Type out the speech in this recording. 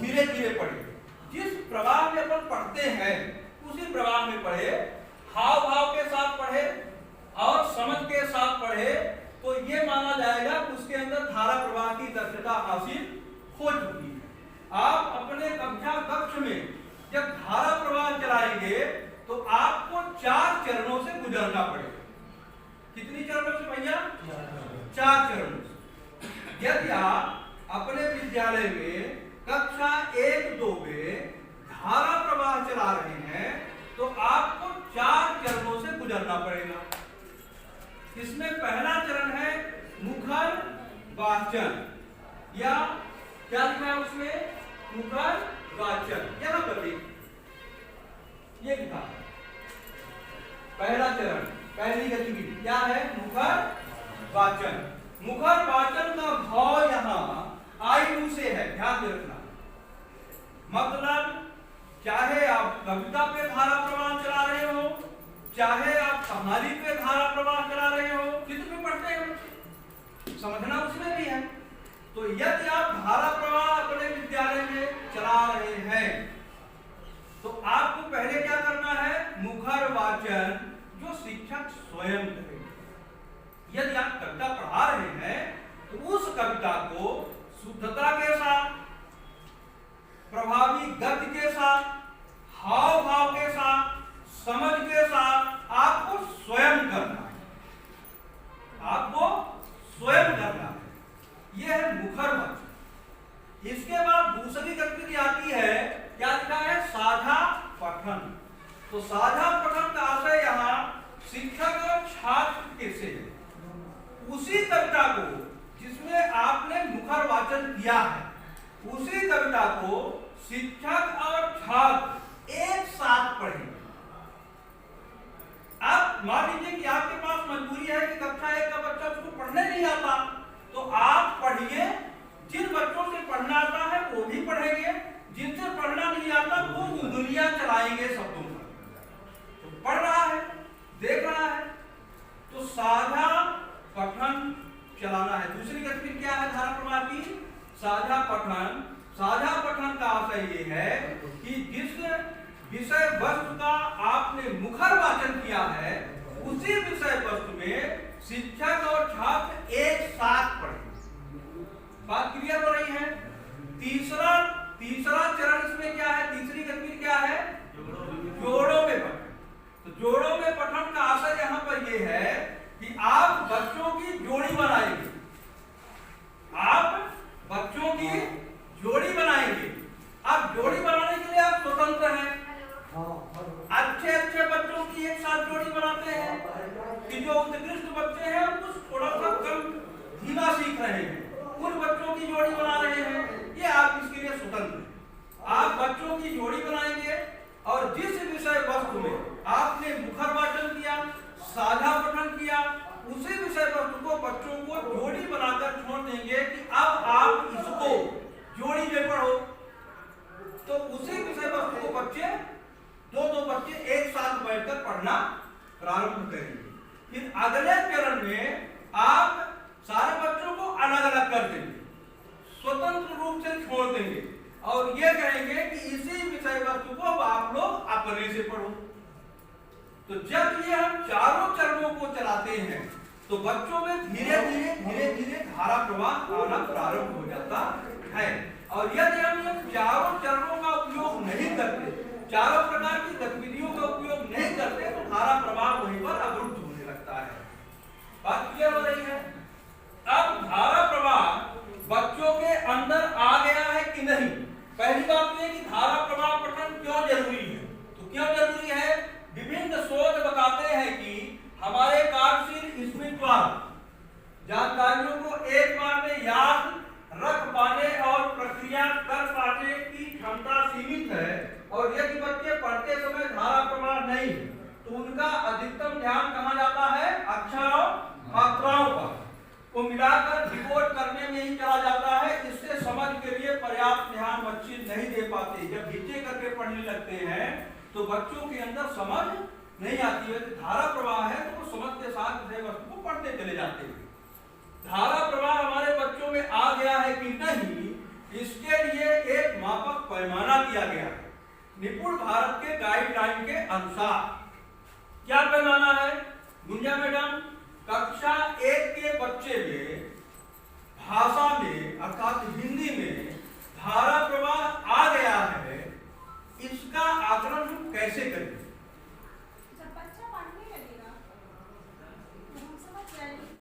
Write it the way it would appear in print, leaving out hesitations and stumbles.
धीरे धीरे पढ़े। जिस प्रवाह में अपन पढ़ते हैं उसी प्रवाह में पढ़े, हाव भाव के साथ पढ़े और समझ के साथ पढ़े, तो ये माना जाएगा कि उसके अंदर धारा प्रवाह की दक्षता हासिल हो चुकी है। आप अपने कक्षा कक्ष में जब धारा प्रवाह चलाएंगे तो आपको 4 चरणों से गुजरना पड़ेगा। कितनी चरणों से भैया? 4 चरणों से। यदि आप अपने विद्यालय में कक्षा 1-2 में धारा प्रवाह चला रहे हैं तो आपको 4 चरणों से गुजरना पड़ेगा। इसमें पहला चरण है मुखर वाचन, या क्या लिखा है उसमें? मुखर वाचन। यहां पर ये लिखा पहला चरण, पहली गतिविधि क्या है? मुखर वाचन। मुखर वाचन का भाव यहां आयु से है, ध्यान रखना। मतलब चाहे आप कविता पे धारा प्रवाह चला रहे हो, चाहे आप कहानी पे धारा प्रवाह चला रहे हो, चित्र पे पढ़ते हो, समझना उसमें भी है। तो यदि आप धारा प्रवाह अपने विद्यालय में चला रहे हैं तो आपको पहले क्या करना है? मुखर वाचन जो शिक्षक स्वयं करेंगे। यदि आप कविता पढ़ा रहे हैं तो उस कविता को शुद्धता के साथ, प्रभावी गति के साथ, हाव भाव के साथ, समझ के साथ आपको स्वयं करना है। आपको स्वयं करना है। यह है मुखर वाचन। इसके बाद दूसरी गतिविधि आती है, क्या लिखा है? साझा पठन। तो साझा पठन का आशय यहाँ शिक्षक और छात्र के से उसी कविता को जिसमें आपने मुखर वाचन किया है, उसी कविता को शिक्षक और छात्र एक साथ पढ़ेंगे। आप मान लीजिए कि आपके पास मजबूरी है कि कक्षा 1 का बच्चा उसको पढ़ने नहीं आता, तो आप पढ़िए। जिन बच्चों से पढ़ना आता है वो भी पढ़ेंगे, जिनसे पढ़ना नहीं आता वो उंगलियां चलाएंगे शब्दों पर। तो पढ़ रहा है, देख रहा है, तो साझा पठन चलाना है। दूसरी गतिविधि क्या है धारा प्रवाह की? साझा पठन। साझा पठन का आशय ये है कि जिस विषय वस्तु का आपने मुखर वाचन किया है उसी विषय वस्तु में शिक्षक और छात्र एक साथ पढ़ें। बात क्लियर हो रही है? तीसरा चरण इसमें क्या है? तीसरी गतिविधि क्या है? जोड़ों में पठन। तो जोड़ों में पठन का आशय यहाँ पर यह है कि आप बच्चों की जोड़ी बनाएंगे। आप बच्चों की जोड़ी बनाएंगे। अब जोड़ी बनाने के लिए आप स्वतंत्र हैं। अच्छे बच्चों की एक साथ जोड़ी बनाते हैं कि जो उत्कृष्ट बच्चे हैं कुछ थोड़ा सा कम धीमा सीख रहे हैं, उन बच्चों की जोड़ी बना रहे हैं। ये आप इसके लिए स्वतंत्र हैं। आप बच्चों की जोड़ी बनाएंगे और जिस विषय वस्तु में आपने मुखर वाचन किया, साझा पठन किया, उसी विषय वस्तु को बच्चों को जोड़ी बनाकर छोड़ देंगे कि अब आप इसको जोड़ी में पढ़ो। तो उसी विषय वस्तु को बच्चे दो बच्चे एक साथ बैठकर पढ़ना प्रारंभ करेंगे। फिर अगले चरण में आप सारे बच्चों को अलग अलग कर देंगे, स्वतंत्र रूप से छोड़ देंगे और ये कहेंगे कि इसी विषय वस्तु को आप लोग अपने से पढ़ो। तो जब ये हम चारों चरणों को चलाते हैं तो बच्चों में धीरे धीरे धारा प्रवाह आना प्रारंभ हो जाता है। और यदि हम ये चारों चरणों का उपयोग नहीं करते, चारों प्रकार की गतिविधियों का उपयोग नहीं करते, तो धारा प्रवाह वहीं पर अवरुद्ध होने लगता है। बात क्लियर हो रही है? अब धारा प्रवाह बच्चों के अंदर आ गया है कि नहीं? पहली बात यह कि धारा प्रवाह पठन क्यों जरूरी है? तो क्यों जरूरी है? विभिन्न शोध बताते हैं कि हमारे कार्यशील स्मृति द्वारा जानकारियों को एक बार में याद रख पाने और प्रक्रिया कर पाने की क्षमता सीमित है। और यदि बच्चे पढ़ते समय धारा प्रवाह नहीं तो उनका अधिकतम ध्यान कहाँ जाता है? अक्षरों मात्राओं पर को मिलाकर डिकोड करने में ही चला जाता है। इससे समझ के लिए पर्याप्त ध्यान बच्चे नहीं दे पाते। जब हिचे करके पढ़ने लगते हैं तो बच्चों के अंदर समझ नहीं आती है। धारा प्रवाह है तो वो समझ के साथ विषय वस्तु को पढ़ते चले जाते हैं। धारा प्रवाह हमारे बच्चों में आ गया है कि नहीं, इसके लिए एक मापक पैमाना दिया गया है निपुण भारत के गाइडलाइन के अनुसार। क्या पैमाना है गुंजा मैडम? कक्षा 1 के बच्चे में भाषा में अर्थात हिंदी में धारा प्रवाह आ गया है, इसका आकलन हम कैसे करें?